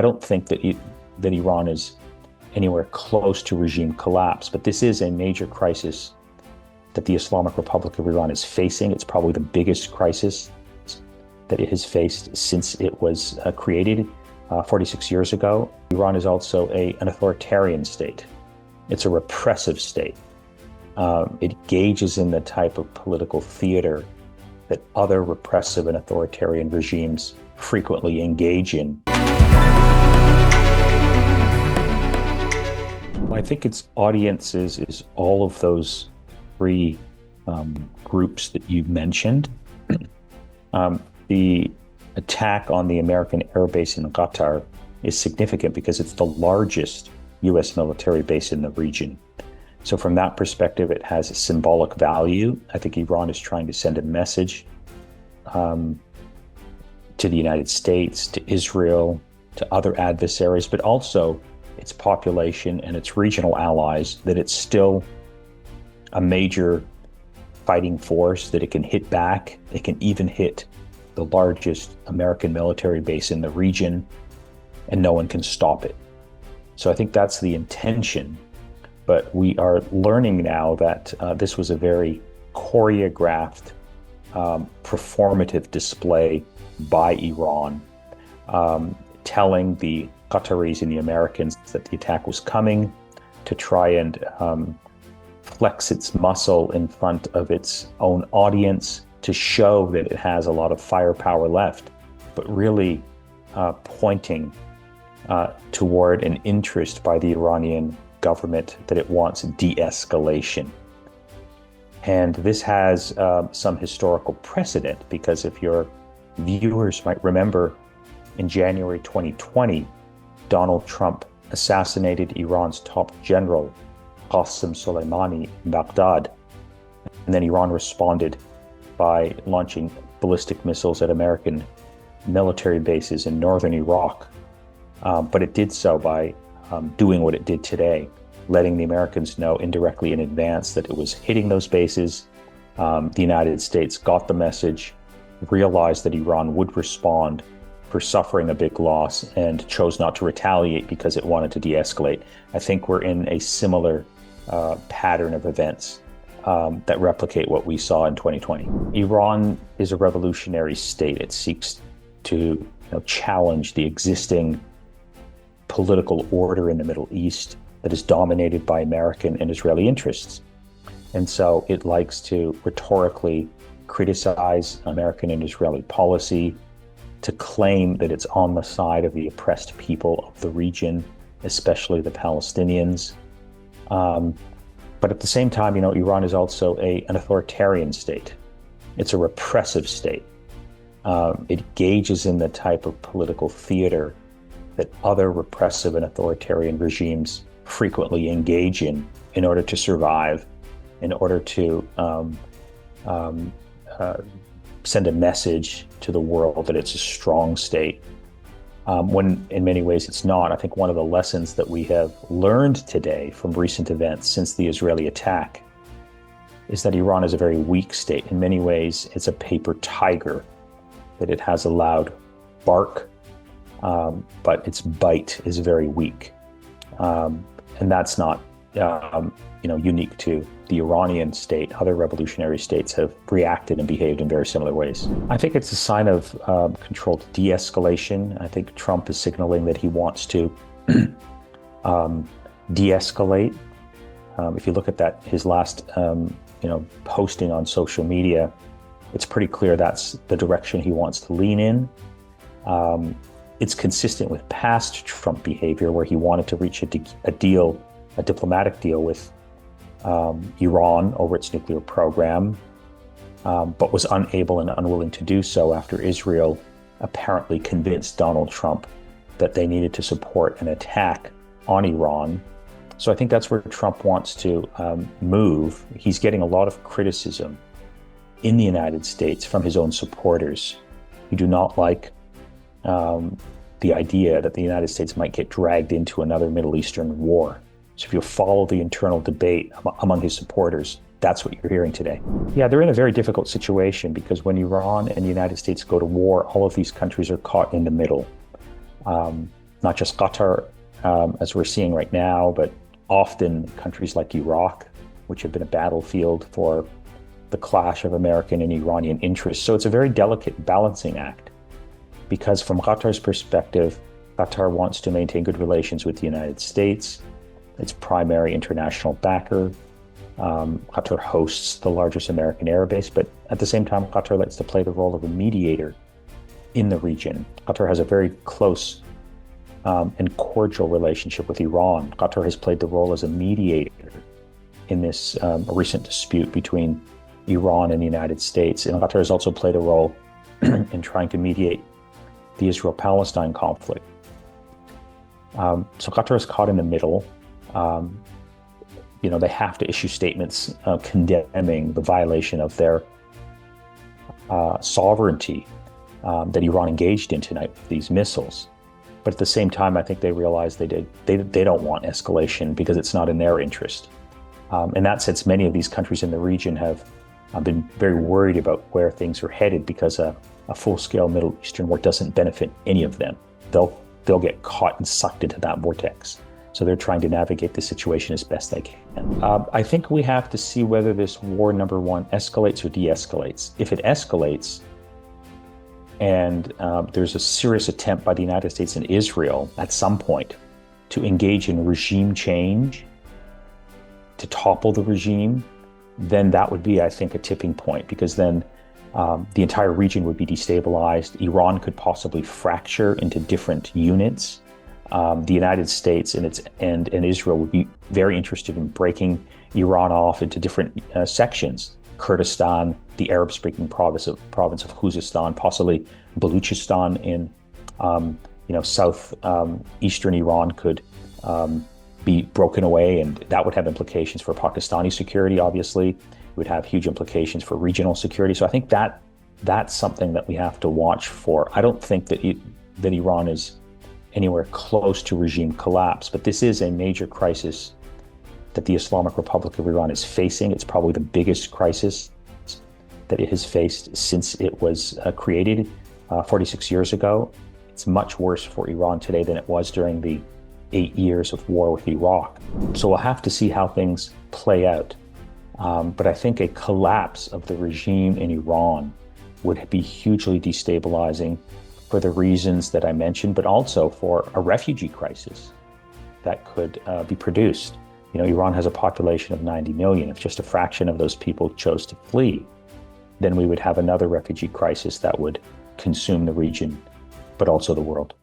I don't think that Iran is anywhere close to regime collapse, but this is a major crisis that the Islamic Republic of Iran is facing. It's probably the biggest crisis that it has faced since it was created 46 years ago. Iran is also an authoritarian state. It's a repressive state. It engages in the type of political theater that other repressive and authoritarian regimes frequently engage in. I think its audience is all of those three groups that you've mentioned. The attack on the American airbase in Qatar is significant because it's the largest U.S. military base in the region. So from that perspective, it has a symbolic value. I think Iran is trying to send a message to the United States, to Israel, to other adversaries, but also its population and its regional allies, that it's still a major fighting force, that it can hit back. It can even hit the largest American military base in the region, and no one can stop it. So I think that's the intention. But we are learning now that this was a very choreographed, performative display by Iran, telling the Qataris and the Americans that the attack was coming, to try and flex its muscle in front of its own audience, to show that it has a lot of firepower left, but really pointing toward an interest by the Iranian government that it wants de-escalation. And this has some historical precedent, because if your viewers might remember, in January 2020, Donald Trump assassinated Iran's top general, Qasem Soleimani, in Baghdad. And then Iran responded by launching ballistic missiles at American military bases in northern Iraq. But it did so by doing what it did today, letting the Americans know indirectly in advance that it was hitting those bases. The United States got the message, realized that Iran would respond for suffering a big loss, and chose not to retaliate because it wanted to de-escalate. I think we're in a similar pattern of events that replicate what we saw in 2020. Iran is a revolutionary state. It seeks to challenge the existing political order in the Middle East that is dominated by American and Israeli interests. And so it likes to rhetorically criticize American and Israeli policy, to claim that it's on the side of the oppressed people of the region, especially the Palestinians. But at the same time, Iran is also an authoritarian state. It's a repressive state. It engages in the type of political theater that other repressive and authoritarian regimes frequently engage in order to survive, in order to send a message to the world that it's a strong state, when in many ways it's not. I think one of the lessons that we have learned today from recent events since the Israeli attack is that Iran is a very weak state. In many ways, it's a paper tiger, that it has a loud bark, but its bite is very weak. And that's not unique to the Iranian state. Other revolutionary states have reacted and behaved in very similar ways. I think it's a sign of controlled de-escalation. I think Trump is signaling that he wants to de-escalate. If you look at his last posting on social media, it's pretty clear that's the direction he wants to lean in. It's consistent with past Trump behavior, where he wanted to reach a diplomatic deal with Iran over its nuclear program, but was unable and unwilling to do so after Israel apparently convinced Donald Trump that they needed to support an attack on Iran. So I think that's where Trump wants to move. He's getting a lot of criticism in the United States from his own supporters, who do not like the idea that the United States might get dragged into another Middle Eastern war. So if you follow the internal debate among his supporters, that's what you're hearing today. Yeah, they're in a very difficult situation, because when Iran and the United States go to war, all of these countries are caught in the middle. not just Qatar, as we're seeing right now, but often countries like Iraq, which have been a battlefield for the clash of American and Iranian interests. So it's a very delicate balancing act, because from Qatar's perspective, Qatar wants to maintain good relations with the United States, its primary international backer. Qatar hosts the largest American airbase, but at the same time, Qatar likes to play the role of a mediator in the region. Qatar has a very close and cordial relationship with Iran. Qatar has played the role as a mediator in this recent dispute between Iran and the United States. And Qatar has also played a role in trying to mediate the Israel-Palestine conflict. So Qatar is caught in the middle. They have to issue statements condemning the violation of their sovereignty that Iran engaged in tonight with these missiles. But at the same time, I think they realize they don't want escalation because it's not in their interest. In that sense, many of these countries in the region have been very worried about where things are headed, because a full-scale Middle Eastern war doesn't benefit any of them. They'll get caught and sucked into that vortex. So they're trying to navigate the situation as best they can. I think we have to see whether this war, number one, escalates or de-escalates. If it escalates, and there's a serious attempt by the United States and Israel at some point to engage in regime change, to topple the regime, then that would be, I think, a tipping point, because then the entire region would be destabilized. Iran could possibly fracture into different units. The United States and Israel would be very interested in breaking Iran off into different sections. Kurdistan, the Arab-speaking province of Khuzestan, possibly Baluchistan in south eastern Iran could be broken away, and that would have implications for Pakistani security. Obviously, it would have huge implications for regional security. So I think that's something that we have to watch for. I don't think that Iran is anywhere close to regime collapse, but this is a major crisis that the Islamic Republic of Iran is facing. It's probably the biggest crisis that it has faced since it was created 46 years ago. It's much worse for Iran today than it was during the 8 years of war with Iraq. So we'll have to see how things play out. But I think a collapse of the regime in Iran would be hugely destabilizing for the reasons that I mentioned, but also for a refugee crisis that could be produced. Iran has a population of 90 million. If just a fraction of those people chose to flee, then we would have another refugee crisis that would consume the region, but also the world.